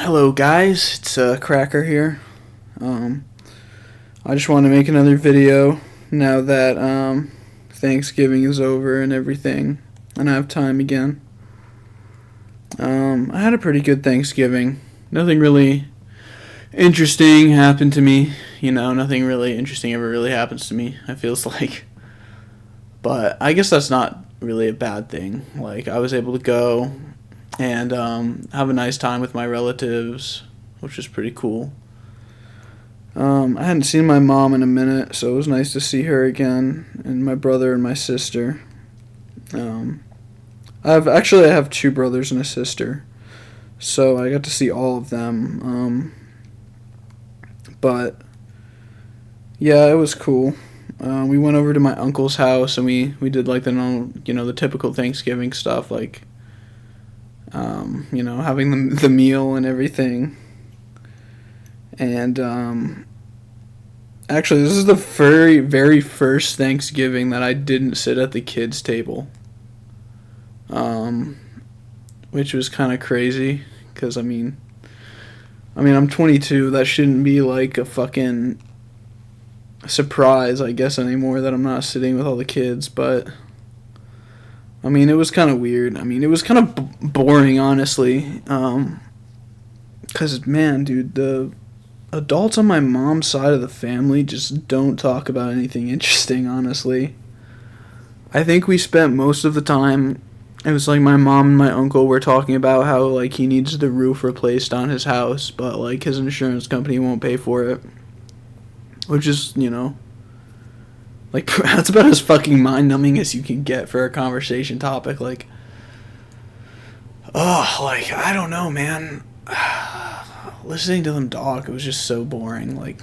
Hello guys, it's Cracker here. Um, I just want to make another video now that Thanksgiving is over and everything, and I have time again. I had a pretty good Thanksgiving. Nothing really interesting happened to me. Nothing really interesting ever really happens to me, it feels like. But I guess that's not really a bad thing. Like, I was able to go and have a nice time with my relatives, which was pretty cool. I hadn't seen my mom in a minute, so it was nice to see her again, and my brother and my sister. I have two brothers and a sister, so I got to see all of them. But yeah, it was cool. We went over to my uncle's house and we did like the typical Thanksgiving stuff, like having the meal and everything. And actually, this is the very, very first Thanksgiving that I didn't sit at the kids' table, which was kind of crazy, because I'm 22. That shouldn't be like a fucking surprise, I guess, anymore that I'm not sitting with all the kids, but it was kind of weird. It was kind of boring, honestly, because, man, dude, the adults on my mom's side of the family just don't talk about anything interesting, honestly. I think we spent most of the time, it was like my mom and my uncle were talking about how, like, he needs the roof replaced on his house, but, like, his insurance company won't pay for it. Which is, like, that's about as fucking mind-numbing as you can get for a conversation topic. Like, I don't know, man. Listening to them talk, it was just so boring. Like,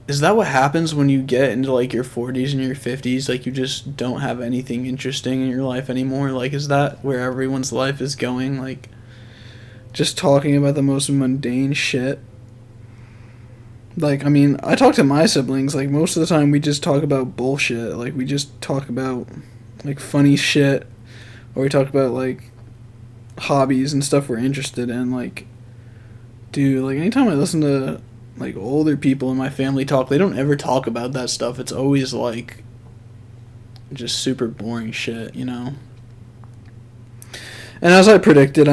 is that what happens when you get into, like, your 40s and your 50s? Like, you just don't have anything interesting in your life anymore? Like, is that where everyone's life is going? Like, just talking about the most mundane shit? Like, I talk to my siblings, like, most of the time we just talk about bullshit. Like, we just talk about, like, funny shit, or we talk about, like, hobbies and stuff we're interested in. Like, dude, like, anytime I listen to, like, older people in my family talk, they don't ever talk about that stuff. It's always, like, just super boring shit, And as I predicted,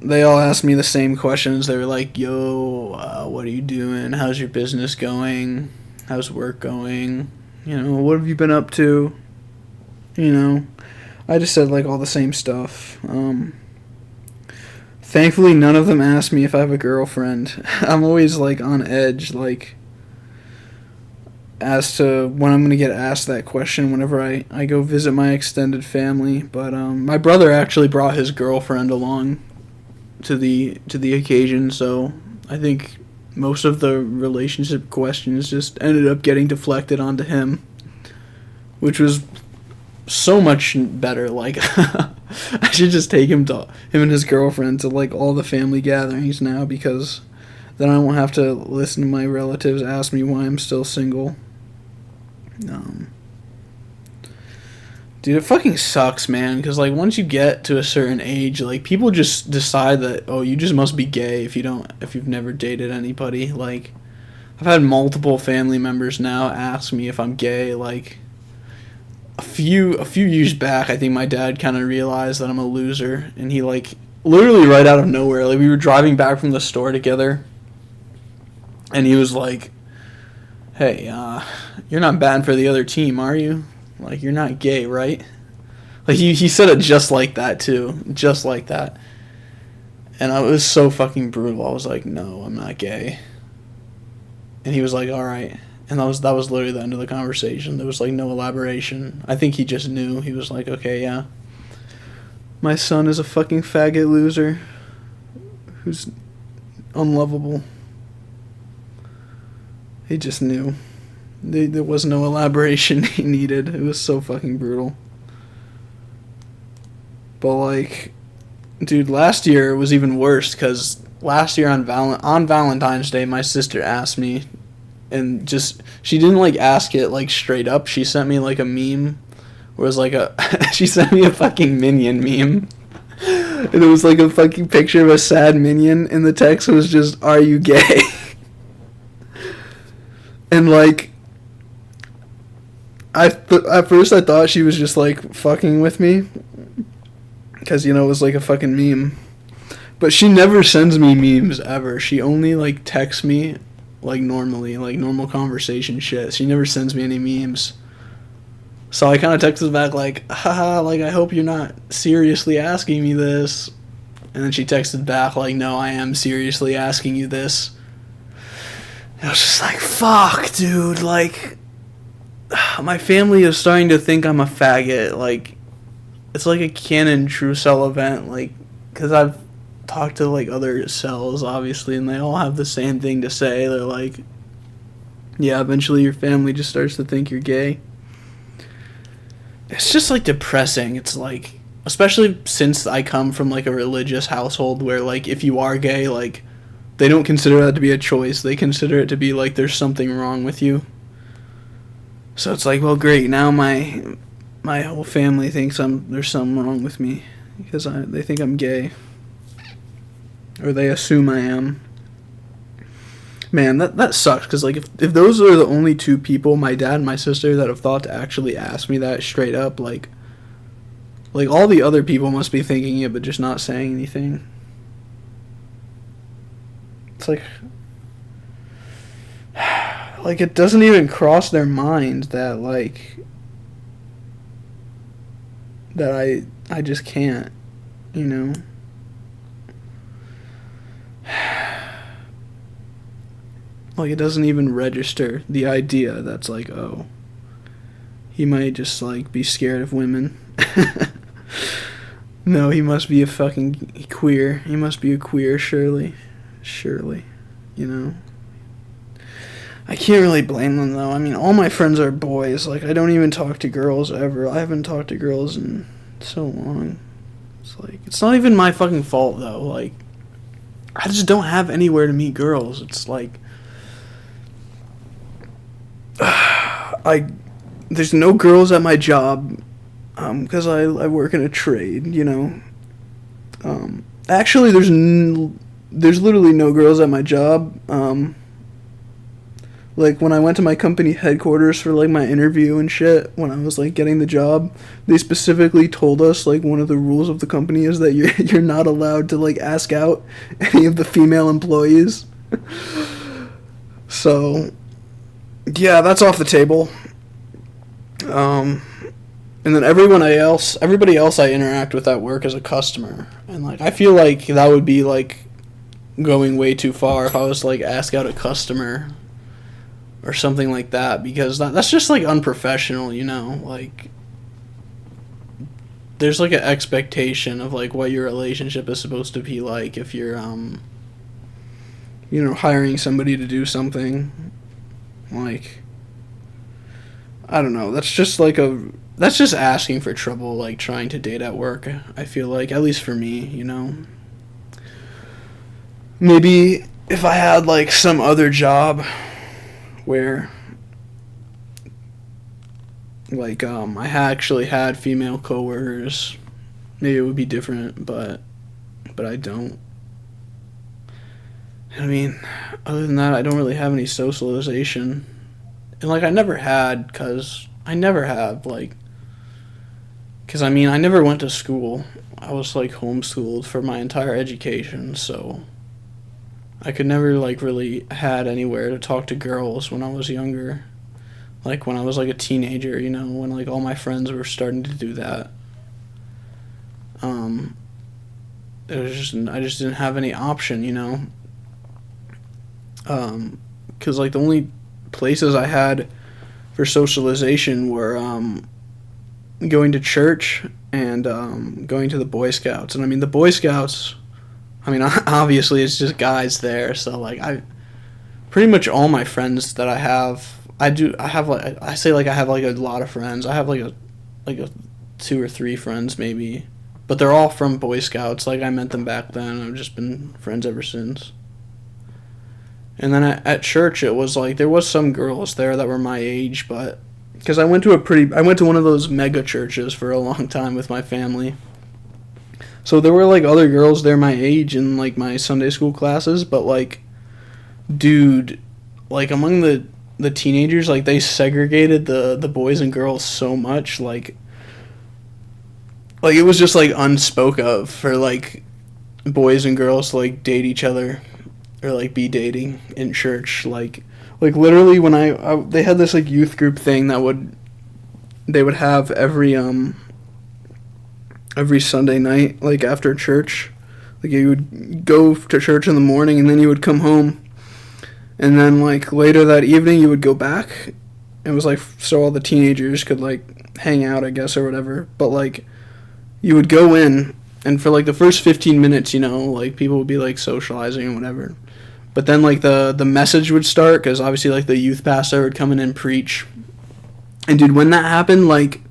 they all asked me the same questions. They were like, yo, what are you doing? How's your business going? How's work going? What have you been up to? I just said, like, all the same stuff. Thankfully, none of them asked me if I have a girlfriend. I'm always, like, on edge, like, as to when I'm going to get asked that question whenever I go visit my extended family. But my brother actually brought his girlfriend along to the occasion, so I think most of the relationship questions just ended up getting deflected onto him, which was so much better. Like, I should just take him and his girlfriend to, like, all the family gatherings now, because then I won't have to listen to my relatives ask me why I'm still single. Dude, it fucking sucks, man, because, like, once you get to a certain age, like, people just decide that, oh, you just must be gay if you've never dated anybody. Like, I've had multiple family members now ask me if I'm gay. Like, a few years back, I think my dad kind of realized that I'm a loser, and he, like, literally right out of nowhere, like, we were driving back from the store together, and he was like, hey, you're not batting for the other team, are you? Like, you're not gay, right? Like, he said it just like that, too. Just like that. And it was so fucking brutal. I was like, no, I'm not gay. And he was like, alright. And that was literally the end of the conversation. There was, like, no elaboration. I think he just knew. He was like, okay, yeah. My son is a fucking faggot loser who's unlovable. He just knew. There was no elaboration he needed. It was so fucking brutal. But, like, dude, last year was even worse, because last year on Valentine's Day, my sister asked me, and just, she didn't, like, ask it, like, straight up. She sent me, like, a meme, where it was, like, she sent me a fucking Minion meme, And it was like a fucking picture of a sad minion, and the text was just, "Are you gay?" And like, at first I thought she was just like fucking with me, because it was like a fucking meme. But she never sends me memes ever. She only like texts me like normally, like normal conversation shit. She never sends me any memes. So I kind of texted back like, haha, like I hope you're not seriously asking me this. And then she texted back like, no, I am seriously asking you this. And I was just like, fuck, dude, like, my family is starting to think I'm a faggot. Like, it's like a canon truecel event, like, because I've talked to like other cells, obviously, and they all have the same thing to say. They're like, yeah, eventually your family just starts to think you're gay. It's just like depressing. It's like, especially since I come from like a religious household where like if you are gay, like they don't consider that to be a choice. They consider it to be like there's something wrong with you. So it's like, well, great, now my whole family thinks there's something wrong with me because they think I'm gay, or they assume I am. Man, that sucks, because like if those are the only two people, my dad and my sister, that have thought to actually ask me that straight up, like all the other people must be thinking it but just not saying anything. It's like it doesn't even cross their mind that that I just can't, Like, it doesn't even register the idea that's like, oh, he might just like be scared of women. No, he must be a fucking queer. He must be a queer, surely, I can't really blame them, though. I mean, all my friends are boys. Like, I don't even talk to girls ever. I haven't talked to girls in so long. It's like, it's not even my fucking fault, though. Like, I just don't have anywhere to meet girls. It's like, there's no girls at my job, because I work in a trade, Actually, there's literally no girls at my job. Like, when I went to my company headquarters for, like, my interview and shit, when I was, like, getting the job, they specifically told us, like, one of the rules of the company is that you're not allowed to, like, ask out any of the female employees. So, yeah, that's off the table. And then everybody else I interact with at work is a customer. And, like, I feel like that would be, like, going way too far if I was to, like, ask out a customer or something like that, because that's just like unprofessional, like there's like an expectation of like what your relationship is supposed to be like if you're hiring somebody to do something. Like, I don't know, that's just asking for trouble, like trying to date at work. I feel like, at least for me, maybe if I had like some other job where like I actually had female coworkers, maybe it would be different, but I don't. I mean, other than that, I don't really have any socialization, and like I never have, because I never went to school. I was like homeschooled for my entire education, so I could never, like, really had anywhere to talk to girls when I was younger. Like, when I was, like, a teenager, when, like, all my friends were starting to do that. It was just, I just didn't have any option, because, like, the only places I had for socialization were, going to church and, going to the Boy Scouts. And, I mean, the Boy Scouts, obviously it's just guys there, so, like, pretty much all my friends that I have a lot of friends. I have, like a 2 or 3 friends, maybe, but they're all from Boy Scouts. Like, I met them back then, I've just been friends ever since. And then at church, it was, like, there was some girls there that were my age, but, because I went to one of those mega churches for a long time with my family. So there were like other girls there my age in like my Sunday school classes, but like, dude, like among the teenagers, like they segregated the boys and girls so much, like it was just like unspoke of for like boys and girls to like date each other or like be dating in church, like literally when they had this like youth group thing they would have every Sunday night, like after church. Like you would go to church in the morning and then you would come home, and then like later that evening you would go back. It was like so all the teenagers could like hang out, I guess, or whatever. But like you would go in, and for like the first 15 minutes, like people would be like socializing and whatever. But then like the message would start, because obviously like the youth pastor would come in and preach. And dude, when that happened, like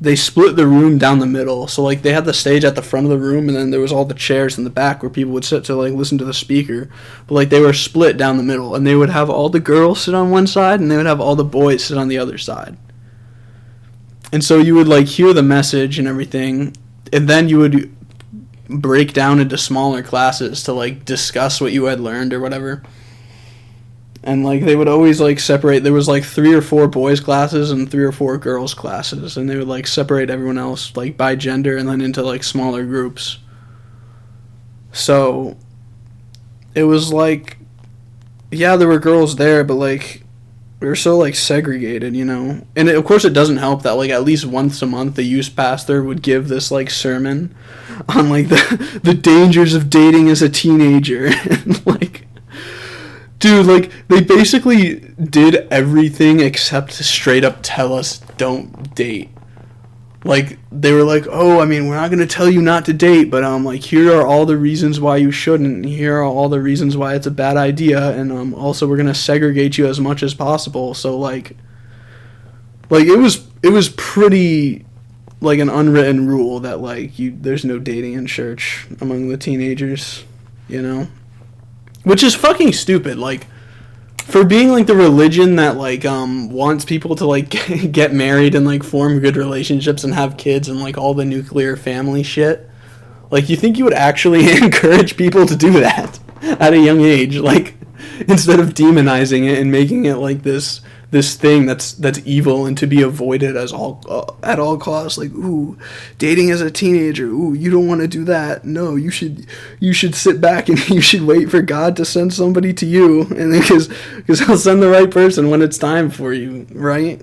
they split the room down the middle. So like they had the stage at the front of the room, and then there was all the chairs in the back where people would sit to like listen to the speaker. But like they were split down the middle, and they would have all the girls sit on one side and they would have all the boys sit on the other side. And so you would like hear the message and everything, and then you would break down into smaller classes to like discuss what you had learned or whatever. And like they would always like separate. There was like 3 or 4 boys classes and 3 or 4 girls classes, and they would like separate everyone else like by gender and then into like smaller groups. So it was like, yeah, there were girls there, but like we were so like segregated, And of course it doesn't help that like at least once a month the youth pastor would give this like sermon on like the dangers of dating as a teenager. And like, dude, like, they basically did everything except straight up tell us don't date. Like, they were like, oh, I mean, we're not going to tell you not to date, but, like, here are all the reasons why you shouldn't, and here are all the reasons why it's a bad idea, and, also we're going to segregate you as much as possible. So, like it was pretty, like, an unwritten rule that, like, there's no dating in church among the teenagers, Which is fucking stupid, like, for being, like, the religion that, like, wants people to, like, get married and, like, form good relationships and have kids and, like, all the nuclear family shit. Like, you think you would actually encourage people to do that at a young age, like, instead of demonizing it and making it, like, this thing that's evil and to be avoided at all costs. Like, ooh, dating as a teenager, ooh, you don't want to do that. No, you should sit back and you should wait for God to send somebody to you, and because he'll send the right person when it's time for you, right?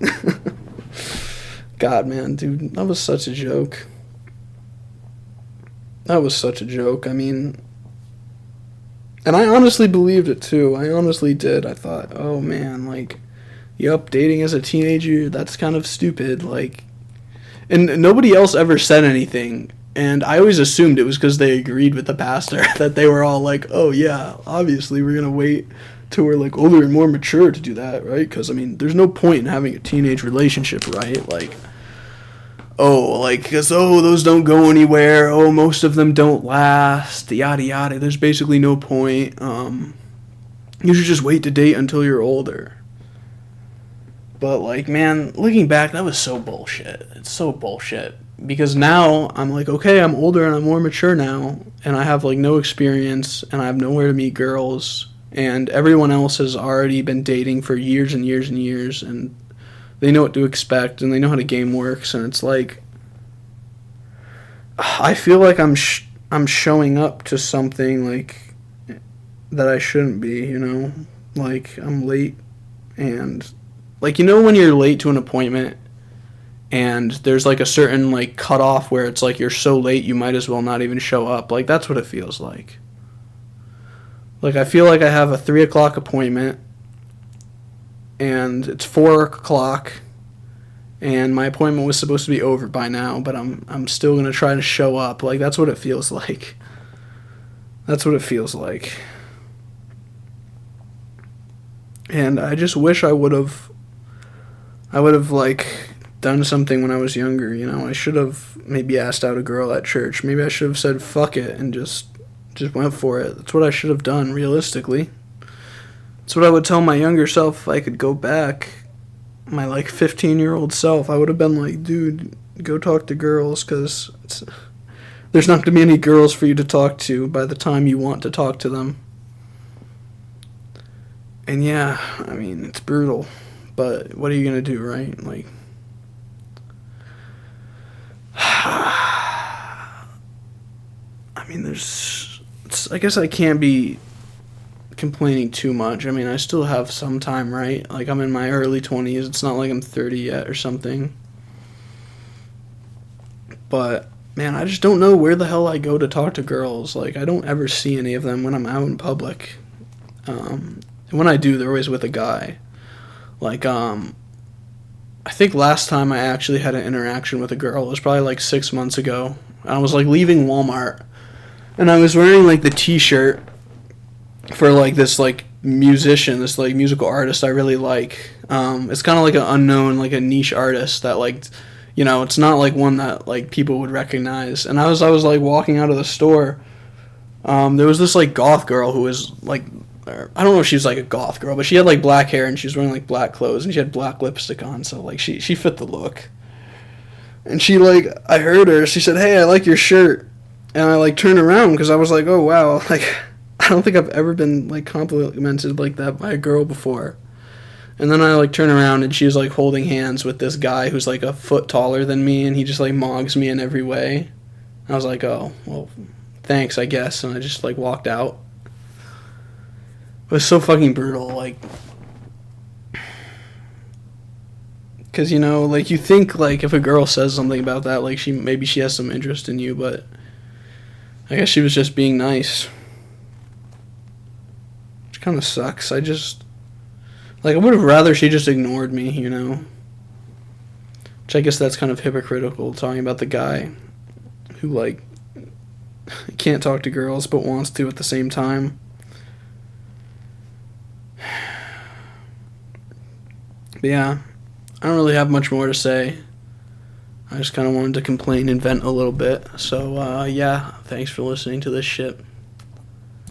God, man, dude, that was such a joke. I mean, and I honestly believed it too. I honestly did. I thought, oh man, like, yup, dating as a teenager, that's kind of stupid, like, and nobody else ever said anything, and I always assumed it was because they agreed with the pastor, that they were all like, oh yeah, obviously we're gonna wait till we're, like, older and more mature to do that, right? Because, I mean, there's no point in having a teenage relationship, right? Like, because those don't go anywhere, most of them don't last, yada yada, there's basically no point, you should just wait to date until you're older. But, like, man, looking back, that was so bullshit. It's so bullshit. Because now, I'm like, okay, I'm older and I'm more mature now, and I have, like, no experience, and I have nowhere to meet girls, and everyone else has already been dating for years and years and years, and they know what to expect, and they know how the game works, and it's like, I feel like I'm showing up to something, like, that I shouldn't be, Like, I'm late, and, like, when you're late to an appointment, and there's, like, a certain, like, cutoff where it's, like, you're so late you might as well not even show up. Like, that's what it feels like. Like, I feel like I have a 3 o'clock appointment, and it's 4 o'clock, and my appointment was supposed to be over by now, but I'm still going to try to show up. Like, that's what it feels like. That's what it feels like. And I just wish I would have, like, done something when I was younger, I should have maybe asked out a girl at church. Maybe I should have said fuck it and just went for it. That's what I should have done, realistically. That's what I would tell my younger self if I could go back. My, like, 15-year-old self, I would have been like, dude, go talk to girls, because There's not going to be any girls for you to talk to by the time you want to talk to them. And yeah, I mean, it's brutal. But what are you going to do, right? Like, I mean, I guess I can't be complaining too much. I mean, I still have some time, right? Like, I'm in my early 20s. It's not like I'm 30 yet or something. But, man, I just don't know where the hell I go to talk to girls. Like, I don't ever see any of them when I'm out in public. And when I do, they're always with a guy. Like, I think last time I actually had an interaction with a girl, it was probably like 6 months ago. I was, like, leaving Walmart. And I was wearing, like, the t-shirt for, like, this, like, musician, this, like, musical artist I really like. It's kind of like an unknown, like, a niche artist that, like, you know, it's not, like, one that, like, people would recognize. And I was like, walking out of the store. There was this, like, goth girl who was, like, I don't know if she was, like, a goth girl, but she had, like, black hair, and she was wearing, like, black clothes, and she had black lipstick on, so, like, she fit the look. And she, like, I heard her, she said, "Hey, I like your shirt." And I, like, turned around, because I was like, oh, wow, like, I don't think I've ever been, like, complimented like that by a girl before. And then I, like, turn around, and she's, like, holding hands with this guy who's, like, a foot taller than me, and he just, like, mogs me in every way. I was like, oh, well, thanks, I guess, and I just, like, walked out. It was so fucking brutal, like, because, you know, like, you think, like, if a girl says something about that, like, maybe she has some interest in you, but I guess she was just being nice. Which kind of sucks. I would have rather she just ignored me, you know? Which I guess that's kind of hypocritical, talking about the guy who, like, can't talk to girls but wants to at the same time. But yeah, I don't really have much more to say. I just kind of wanted to complain and vent a little bit. So, yeah, thanks for listening to this shit.